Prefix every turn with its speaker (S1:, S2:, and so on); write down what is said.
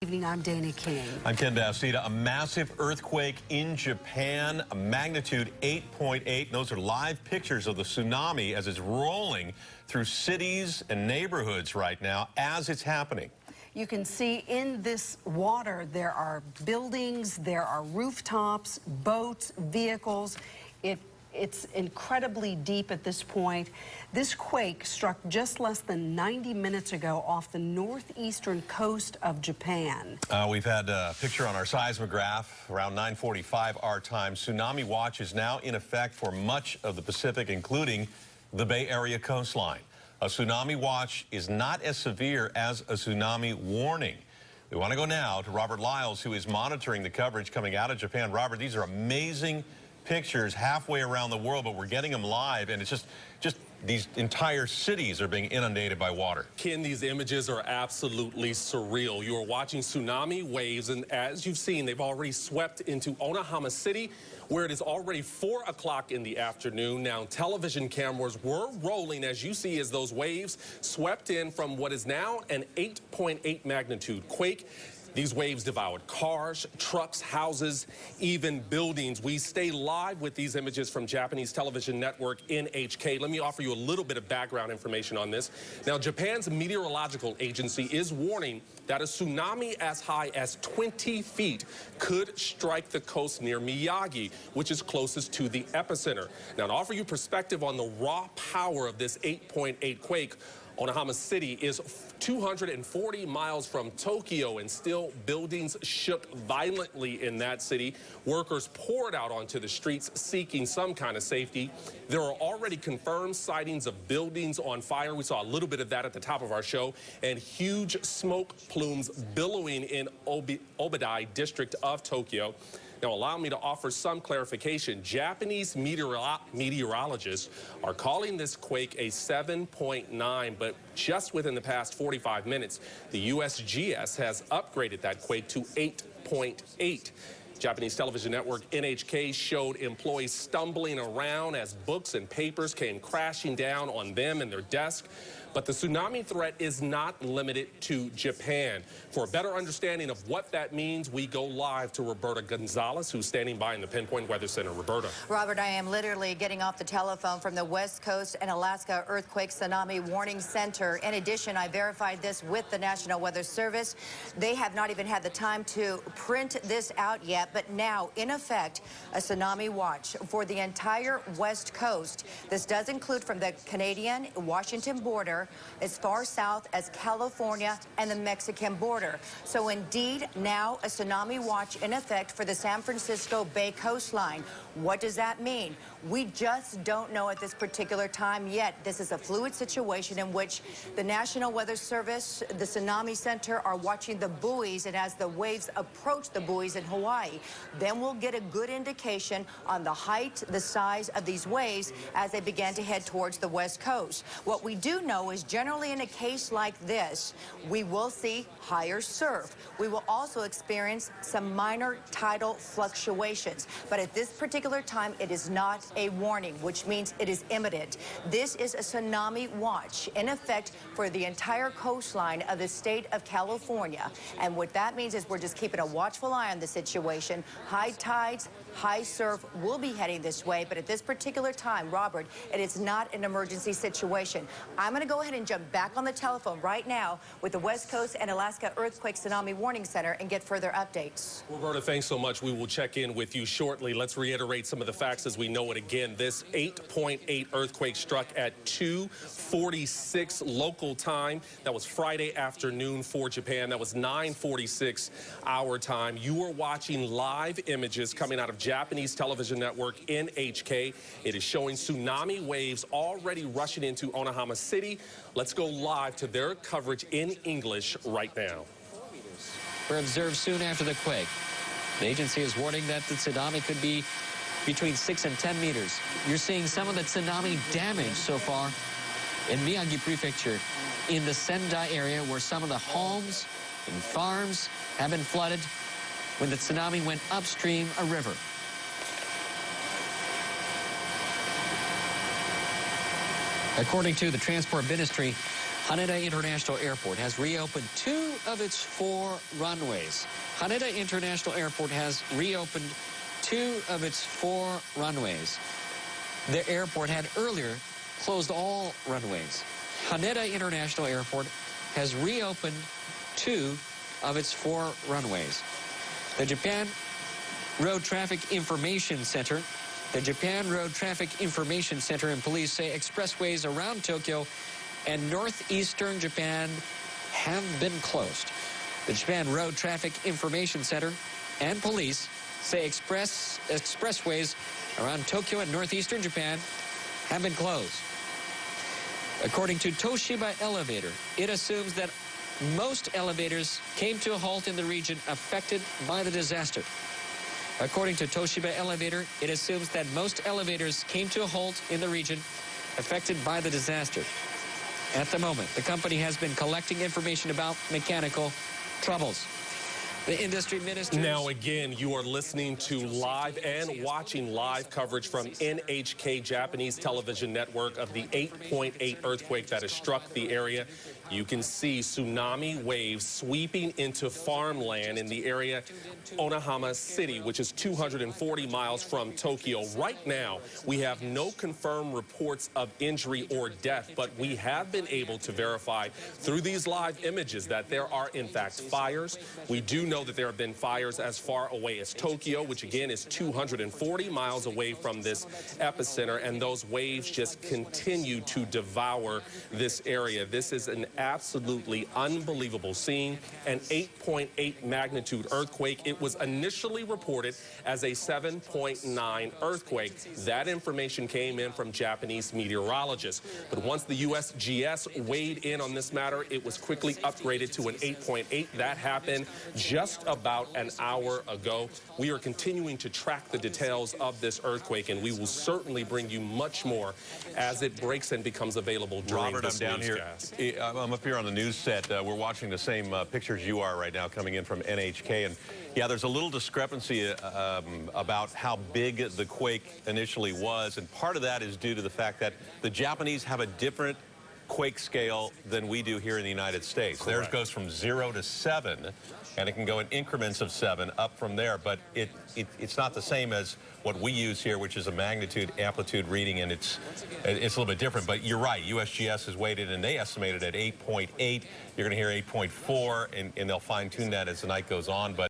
S1: Evening, I'm Dana King.
S2: I'm Ken Bastida. A massive earthquake in Japan, a magnitude 8.8. Those are live pictures of the tsunami as it's rolling through cities and neighborhoods right now as it's happening.
S1: You can see in this water there are buildings, there are rooftops, boats, vehicles. It's incredibly deep at this point. This quake struck just less than 90 minutes ago off the northeastern coast of Japan.
S2: We've had a picture on our seismograph around 9:45 our time. Tsunami watch is now in effect for much of the Pacific, including the Bay Area coastline. A tsunami watch is not as severe as a tsunami warning. We want to go now to Robert Lyles, who is monitoring the coverage coming out of Japan. Robert, these are amazing pictures halfway around the world, but we're getting them live, and it's just these entire cities are being inundated by water.
S3: Ken, these images are absolutely surreal. You are watching tsunami waves, and as you've seen, they've already swept into Onohama City, where it is already 4 o'clock in the afternoon. Now, television cameras were rolling, as you see, as those waves swept in from what is now an 8.8 magnitude quake. These waves devoured cars, trucks, houses, even buildings. We stay live with these images from Japanese television network NHK. Let me offer you a little bit of background information on this. Now, Japan's meteorological agency is warning that a tsunami as high as 20 feet could strike the coast near Miyagi, which is closest to the epicenter. Now, to offer you perspective on the raw power of this 8.8 quake, Onohama City is 240 miles from Tokyo, and still buildings shook violently in that city. Workers poured out onto the streets seeking some kind of safety. There are already confirmed sightings of buildings on fire. We saw a little bit of that at the top of our show, and huge smoke plumes billowing in Obadai district of Tokyo. Now, allow me to offer some clarification. Japanese meteorologists are calling this quake a 7.9, but just within the past 45 minutes, the USGS has upgraded that quake to 8.8. Japanese television network NHK showed employees stumbling around as books and papers came crashing down on them and their desk. But the tsunami threat is not limited to Japan. For a better understanding of what that means, we go live to Roberta Gonzalez, who's standing by in the Pinpoint Weather Center. Roberta.
S4: Robert, I am literally getting off the telephone from the West Coast and Alaska Earthquake Tsunami Warning Center. In addition, I verified this with the National Weather Service. They have not even had the time to print this out yet, but now, in effect, a tsunami watch for the entire West Coast. This does include from the Canadian-Washington border as far south as California and the Mexican border. So indeed, now a tsunami watch in effect for the San Francisco Bay coastline. What does that mean? We just don't know at this particular time yet. This is a fluid situation in which the National Weather Service, the Tsunami Center are watching the buoys, and as the waves approach the buoys in Hawaii, then we'll get a good indication on the height, the size of these waves as they begin to head towards the West Coast. What we do know is generally in a case like this, we will see higher surf. We will also experience some minor tidal fluctuations. But at this particular time, it is not a warning, which means it is imminent. This is a tsunami watch in effect for the entire coastline of the state of California. And what that means is we're just keeping a watchful eye on the situation. High tides, high surf will be heading this way. But at this particular time, Robert, it is not an emergency situation. I'm going to go ahead and jump back on the telephone right now with the West Coast and Alaska Earthquake Tsunami Warning Center and get further updates.
S3: Roberta, thanks so much. We will check in with you shortly. Let's reiterate some of the facts as we know it again. This 8.8 earthquake struck at 2:46 local time. That was Friday afternoon for Japan. That was 9:46 our time. You are watching live images coming out of Japanese television network NHK. It is showing tsunami waves already rushing into Onohama City. Let's go live to their coverage in English right now.
S5: Were observed soon after the quake. The agency is warning that the tsunami could be between 6 and 10 meters. You're seeing some of the tsunami damage so far in Miyagi Prefecture, in the Sendai area, where some of the homes and farms have been flooded when the tsunami went upstream a river. According to the Transport Ministry, Haneda International Airport has reopened 2 of its 4 runways. Haneda International Airport has reopened 2 of its 4 runways. The airport had earlier closed all runways. Haneda International Airport has reopened 2 of its 4 runways. The Japan Road Traffic Information Center and police say expressways around Tokyo and northeastern Japan have been closed. The Japan Road Traffic Information Center and police say expressways around Tokyo and northeastern Japan have been closed. According to Toshiba Elevator, it assumes that most elevators came to a halt in the region affected by the disaster. According to Toshiba Elevator, it assumes that most elevators came to a halt in the region affected by the disaster. At the moment, the company has been collecting information about mechanical troubles. The industry minister.
S3: Now, again, you are listening to live and watching live coverage from NHK Japanese television network of the 8.8 earthquake that has struck the area. You can see tsunami waves sweeping into farmland in the area, Onahama City, which is 240 miles from Tokyo. Right now, we have no confirmed reports of injury or death, but we have been able to verify through these live images that there are, in fact, fires. We do know that there have been fires as far away as Tokyo, which again is 240 miles away from this epicenter, and those waves just continue to devour this area. This is an absolutely unbelievable scene, an 8.8 magnitude earthquake. It was initially reported as a 7.9 earthquake. That information came in from Japanese meteorologists. But once the USGS weighed in on this matter, it was quickly upgraded to an 8.8. That happened just about an hour ago. We are continuing to track the details of this earthquake, and we will certainly bring you much more as it breaks and becomes available during
S2: Robert,
S3: this
S2: I'm down here. I'm up here on the news set. We're watching the same pictures you are right now coming in from NHK. And yeah, there's a little discrepancy about how big the quake initially was. And part of that is due to the fact that the Japanese have a different quake scale than we do here in the United States.
S3: Correct.
S2: Theirs goes from 0 to 7, and it can go in increments of 7 up from there. But it's not the same as what we use here, which is a magnitude amplitude reading, and it's a little bit different. But you're right, USGS has weighted, and they estimated at 8.8. You're going to hear 8.4, and they'll fine-tune that as the night goes on. But